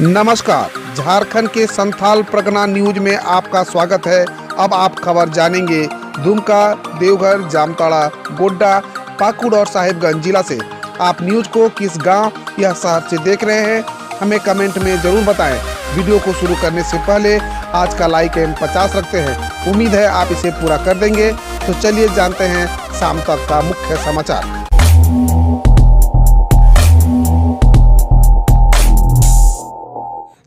नमस्कार, झारखंड के संथाल परगना न्यूज में आपका स्वागत है। अब आप खबर जानेंगे दुमका, देवघर, जामताड़ा, गोड्डा, पाकुड़ और साहिबगंज जिला से। आप न्यूज को किस गांव या शहर से देख रहे हैं, हमें कमेंट में जरूर बताएं। वीडियो को शुरू करने से पहले आज का लाइक एम 50 रखते हैं। उम्मीद है आप इसे पूरा कर देंगे। तो चलिए जानते हैं शाम तक का मुख्य समाचार।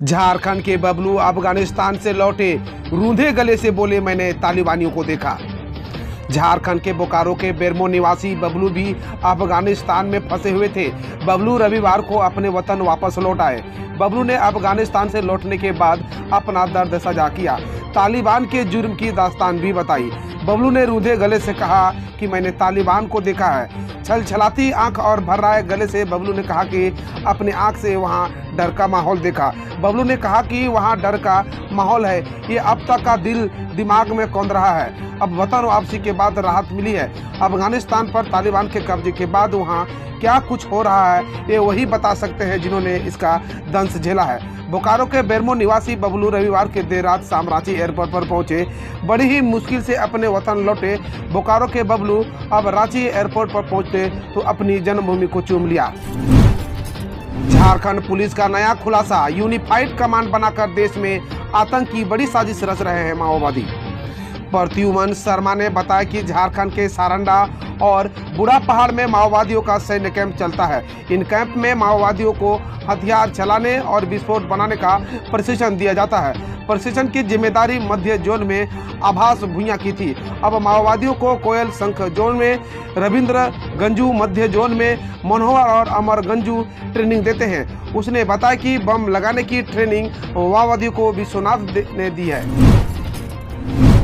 झारखंड के बबलू अफगानिस्तान से लौटे, रूंधे गले से बोले मैंने तालिबानियों को देखा। झारखंड के बोकारो के बेरमो निवासी बबलू भी अफगानिस्तान में फंसे हुए थे। बबलू रविवार को अपने वतन वापस लौट आए। बबलू ने अफगानिस्तान से लौटने के बाद अपना दर्द साझा किया, तालिबान के जुर्म की दास्तान भी बताई। बबलू ने रूंधे गले से कहा कि मैंने तालिबान को देखा है। छलछलाती आंख और भर्राए गले से बबलू ने कहा कि अपने आंख से वहां डर का माहौल देखा। बबलू ने कहा कि वहां डर का माहौल है, ये अब तक का दिल दिमाग में कौंध रहा है। अब वतन वापसी के बाद राहत मिली है। अफगानिस्तान पर तालिबान के कब्जे के बाद वहां क्या कुछ हो रहा है, ये वही बता सकते हैं जिन्होंने इसका दंश झेला है। बोकारो के बेरमो निवासी बबलू रविवार के देर रात शाम रांची एयरपोर्ट पर पहुंचे। बड़ी ही मुश्किल से अपने वतन लौटे बोकारो के बबलू अब रांची एयरपोर्ट पर पहुंचते तो अपनी जन्मभूमि को चूम लिया। झारखंड पुलिस का नया खुलासा, यूनिफाइड कमांड बनाकर देश में आतंक की बड़ी साजिश रच रहे हैं माओवादी। प्रत्युमन शर्मा ने बताया कि झारखंड के सारंडा और बुढ़ा पहाड़ में माओवादियों का सैन्य कैंप चलता है। इन कैंप में माओवादियों को हथियार चलाने और विस्फोट बनाने का प्रशिक्षण दिया जाता है। प्रशिक्षण की जिम्मेदारी मध्य जोन में आभास भुइयां की थी। अब माओवादियों को कोयल शंख जोन में रविंद्र गंजू, मध्य जोन में मनोहर और अमर गंजू ट्रेनिंग देते हैं। उसने बताया कि बम लगाने की ट्रेनिंग माओवादियों को विश्वनाथ ने दी है।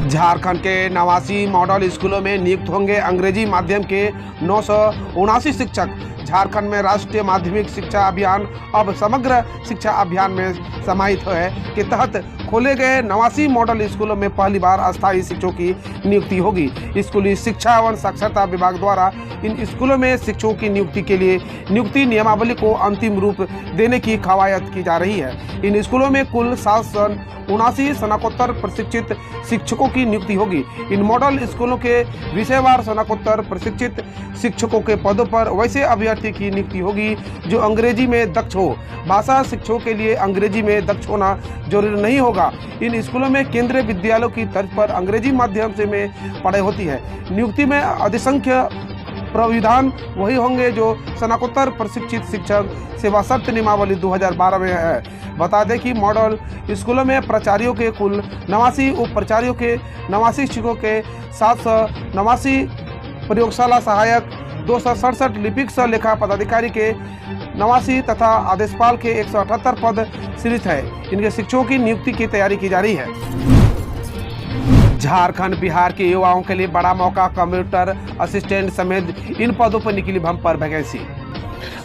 झारखंड के 89 मॉडल स्कूलों में नियुक्त होंगे अंग्रेजी माध्यम के 979 शिक्षक। झारखंड में राष्ट्रीय माध्यमिक शिक्षा अभियान अब समग्र शिक्षा अभियान में समाहित है के तहत खोले गए 89 मॉडल स्कूलों में पहली बार अस्थायी शिक्षकों की नियुक्ति होगी। स्कूली शिक्षा एवं साक्षरता विभाग द्वारा इन स्कूलों में शिक्षकों की नियुक्ति के लिए नियुक्ति नियमावली को अंतिम रूप देने की कवायद की जा रही है। इन स्कूलों में कुल 779 स्नातकोत्तर प्रशिक्षित शिक्षकों की नियुक्ति होगी। इन मॉडल स्कूलों के विषयवार स्नातकोत्तर प्रशिक्षित शिक्षकों के पदों पर वैसे अभ्यर्थी की नियुक्ति होगी जो अंग्रेजी में दक्ष हो। भाषा शिक्षकों के लिए अंग्रेजी में दक्ष होना जरूरी नहीं होगा। इन स्कूलों में केंद्रीय विद्यालयों की तर्ज पर अंग्रेजी माध्यम से में पढ़ाई होती है। नियुक्ति में अधिसंख्य प्राविधान वही होंगे जो स्नातकोत्तर प्रशिक्षित शिक्षक सेवा शर्त नियमावली 2012 में है। बता दें कि मॉडल स्कूलों में प्राचार्यों के कुल 89, उप प्राचार्यों के 89, शिक्षकों के 789, प्रयोगशाला सहायक 267, लिपिक सह लेखा पदाधिकारी के 89 तथा आदेशपाल के 178 पद सृजित है। इनके शिक्षकों की नियुक्ति की तैयारी की जा रही है। झारखंड बिहार के युवाओं के लिए बड़ा मौका, कंप्यूटर असिस्टेंट समेत इन पदों पर निकली bumper vacancy.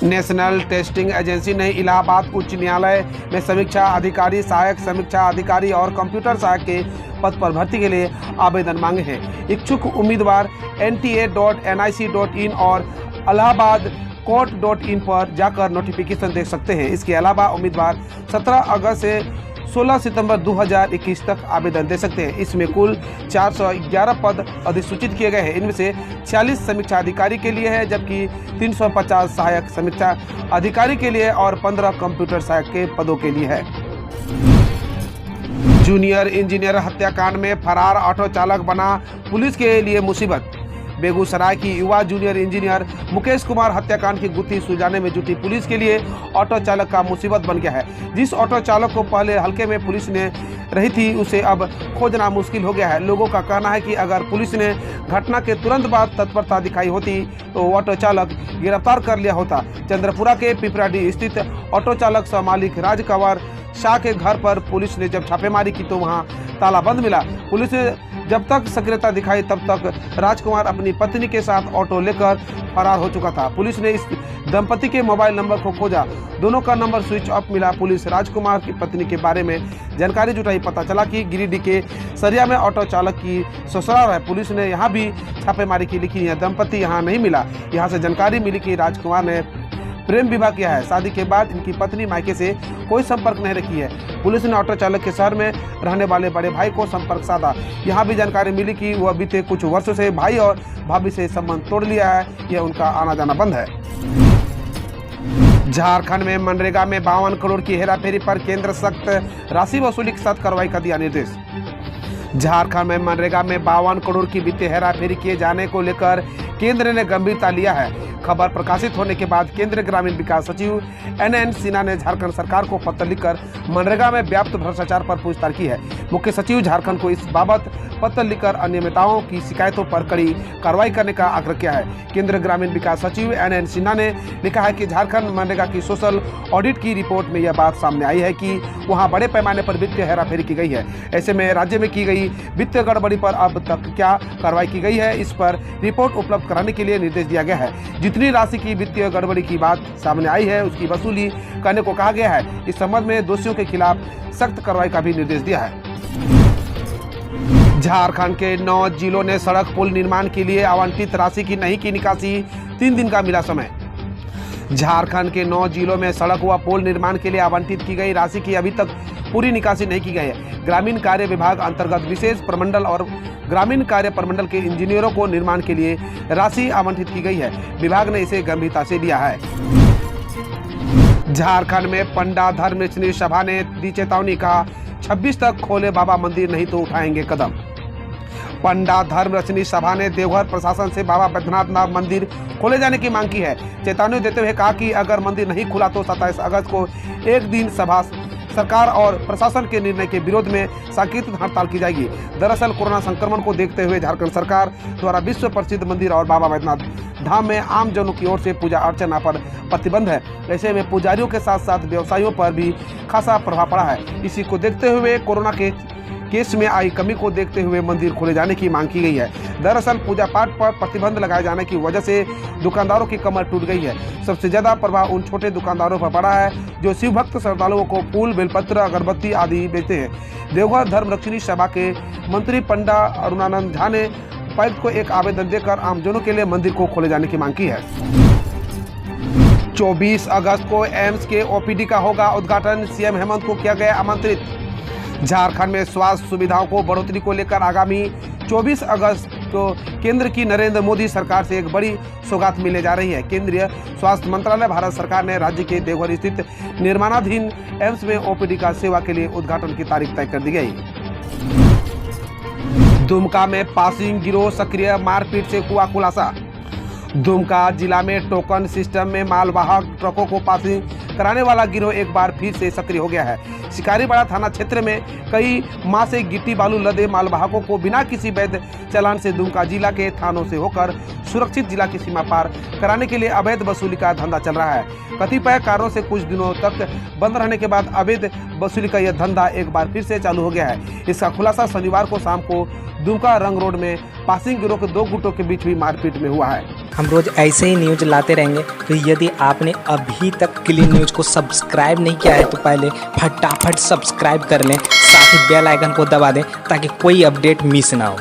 National testing agency ने इलाहाबाद उच्च न्यायालय में समीक्षा अधिकारी, सहायक समीक्षा अधिकारी और कंप्यूटर सहायक के पद पर भर्ती के लिए आवेदन मांगे हैं। इच्छुक उम्मीदवार nta.nic.in और इलाहाबाद court.in पर जाकर नोटिफिकेशन देख सकते हैं। इसके अलावा उम्मीदवार 17 अगस्त से 16 सितंबर 2021 तक आवेदन दे सकते हैं। इसमें कुल 411 पद अधिसूचित किए गए हैं। इनमें से 46 समीक्षा अधिकारी के लिए है, जबकि 350 सहायक समीक्षा अधिकारी के लिए और 15 कंप्यूटर सहायक के पदों के लिए है। जूनियर इंजीनियर हत्याकांड में फरार ऑटो चालक बना पुलिस के लिए मुसीबत। बेगूसराय की युवा जूनियर इंजीनियर मुकेश कुमार हत्याकांड की गुत्थी सुलझाने में जुटी पुलिस के लिए ऑटो चालक का मुसीबत बन गया है। जिस ऑटो चालक को पहले हल्के में पुलिस ने रही थी, उसे अब खोजना मुश्किल हो गया है। लोगों का कहना है कि अगर पुलिस ने घटना के तुरंत बाद तत्परता दिखाई होती तो ऑटो चालक गिरफ्तार कर लिया होता। चंद्रपुरा के पिपराडी स्थित ऑटो चालक सह मालिक राजकंवर शाह के घर पर पुलिस ने जब छापेमारी की तो वहां तालाबंद मिला। पुलिस ने जब तक सक्रियता दिखाई तब तक राजकुमार अपनी पत्नी के साथ ऑटो लेकर फरार हो चुका था। पुलिस ने इस दंपति के मोबाइल नंबर को खोजा, दोनों का नंबर स्विच ऑफ मिला। पुलिस राजकुमार की पत्नी के बारे में जानकारी जुटाई। पता चला कि गिरिडीह के सरिया में ऑटो चालक की ससुराल है। पुलिस ने यहां भी छापेमारी की, लेकिन यह दंपति यहां नहीं मिला। यहां से जानकारी मिली कि राजकुमार ने प्रेम विवाह किया है। शादी के बाद इनकी पत्नी मायके से कोई संपर्क नहीं रखी है। पुलिस ने ऑटो चालक के शहर में रहने वाले बड़े भाई को संपर्क साधा। यहाँ भी जानकारी मिली कि वह बीते कुछ वर्षों से भाई और भाभी से संबंध तोड़ लिया है। यह उनका आना जाना बंद है। झारखंड में मनरेगा में 52 करोड़ की हेराफेरी पर केंद्र सख्त राशि वसूली के साथ कार्रवाई का दिया निर्देश। झारखंड में मनरेगा में 52 करोड़ की वित्तीय हेराफेरी किए जाने को लेकर केंद्र ने गंभीरता लिया है। खबर प्रकाशित होने के बाद केंद्रीय ग्रामीण विकास सचिव NN सिन्हा ने झारखंड सरकार को पत्र लिखकर मनरेगा में व्याप्त भ्रष्टाचार पर पूछताछ की है। मुख्य सचिव झारखंड को इस बाबत पत्र लिखकर अनियमितताओं की शिकायतों पर कड़ी कार्रवाई करने का आग्रह किया है। केंद्रीय ग्रामीण विकास सचिव NN सिन्हा ने लिखा है कि झारखंड मनरेगा की सोशल ऑडिट की रिपोर्ट में यह बात सामने आई है कि वहां बड़े पैमाने पर वित्तीय हेराफेरी की गई है। ऐसे में राज्य में की गई वित्तीय गड़बड़ी पर अब तक क्या कार्रवाई की गई है, इस पर रिपोर्ट उपलब्ध कराने के लिए निर्देश दिया गया है। जितनी राशि की वित्तीय गड़बड़ी की बात सामने आई है उसकी वसूली करने को कहा गया है। इस संबंध में दोषियों के खिलाफ सख्त कार्रवाई का भी निर्देश दिया है। झारखंड के 9 जिलों ने सड़क पुल निर्माण के लिए आवंटित राशि की नहीं की निकासी, 3 दिन का मिला समय। झारखंड के 9 जिलों में सड़क व पुल निर्माण के लिए आवंटित की गई राशि की अभी तक पूरी निकासी नहीं की गई है। ग्रामीण कार्य विभाग अंतर्गत विशेष प्रमंडल और ग्रामीण कार्य प्रमंडल के इंजीनियरों को निर्माण के लिए राशि आवंटित की गई है। विभाग ने इसे गंभीरता से लिया है। झारखंड में पंडा धर्मश्री सभा ने दी चेतावनी, कहा 26 तक खोले बाबा मंदिर, नहीं तो उठाएंगे कदम। पंडा धर्मरत्नी सभा ने देवघर प्रशासन से बाबा बैद्यनाथ मंदिर खोले जाने की मांग की है। चेतावनी देते हुए कहा कि अगर मंदिर नहीं खुला तो 27 अगस्त को एक दिन सभा सरकार और प्रशासन के निर्णय के विरोध में सांकेतिक हड़ताल की जाएगी। दरअसल कोरोना संक्रमण को देखते हुए झारखंड सरकार द्वारा विश्व प्रसिद्ध मंदिर और बाबा बैद्यनाथ धाम में आम जनों की ओर से पूजा अर्चना पर प्रतिबंध है। ऐसे में पुजारियों के साथ साथ व्यवसायियों पर भी खासा प्रभाव पड़ा है। इसी को देखते हुए कोरोना के केस में आई कमी को देखते हुए मंदिर खोले जाने की मांग की गई है। दरअसल पूजा पाठ पर प्रतिबंध लगाए जाने की वजह से दुकानदारों की कमर टूट गई है। सबसे ज्यादा प्रभाव उन छोटे दुकानदारों पर पड़ा है जो शिव भक्त श्रद्धालुओं को फूल, बेलपत्र, अगरबत्ती आदि बेचते हैं। देवघर धर्मरक्षिणी सभा के मंत्री पंडा अरुणानंद झा ने उपायुक्त को एक आवेदन देकर आमजनों के लिए मंदिर को खोले जाने की मांग की है। 24 अगस्त को एम्स के OPD का होगा उद्घाटन, CM हेमंत को किया गया आमंत्रित। झारखंड में स्वास्थ्य सुविधाओं को बढ़ोतरी को लेकर आगामी 24 अगस्त को केंद्र की नरेंद्र मोदी सरकार से एक बड़ी सौगात मिलने जा रही है। केंद्रीय स्वास्थ्य मंत्रालय भारत सरकार ने राज्य के देवघर स्थित निर्माणाधीन एम्स में OPD का सेवा के लिए उद्घाटन की तारीख तय कर दी गई। दुमका में पासिंग गिरोह सक्रिय, मारपीट से हुआ खुलासा। दुमका जिला में टोकन सिस्टम में मालवाहक ट्रकों को पासिंग कराने वाला गिरोह एक बार फिर से सक्रिय हो गया है। शिकारीपाड़ा थाना क्षेत्र में कई माह से गिट्टी बालू लदे मालवाहकों को बिना किसी वैध चालान से दुमका जिला के थानों से होकर सुरक्षित जिला की सीमा पार कराने के लिए अवैध वसूली का धंधा चल रहा है। कतिपय कारणों से कुछ दिनों तक बंद रहने के बाद अवैध वसूली का यह धंधा एक बार फिर से चालू हो गया है। इसका खुलासा शनिवार को शाम को दुमका रंग रोड में पासिंग गिरोह के 2 गुटों के बीच भी मारपीट में हुआ है। हम रोज ऐसे ही न्यूज लाते रहेंगे, तो यदि आपने अभी तक क्लीन न्यूज को सब्सक्राइब नहीं किया है तो पहले फटाफट सब्सक्राइब कर लें, साथ ही बेल आइकन को दबा दें ताकि कोई अपडेट मिस ना हो।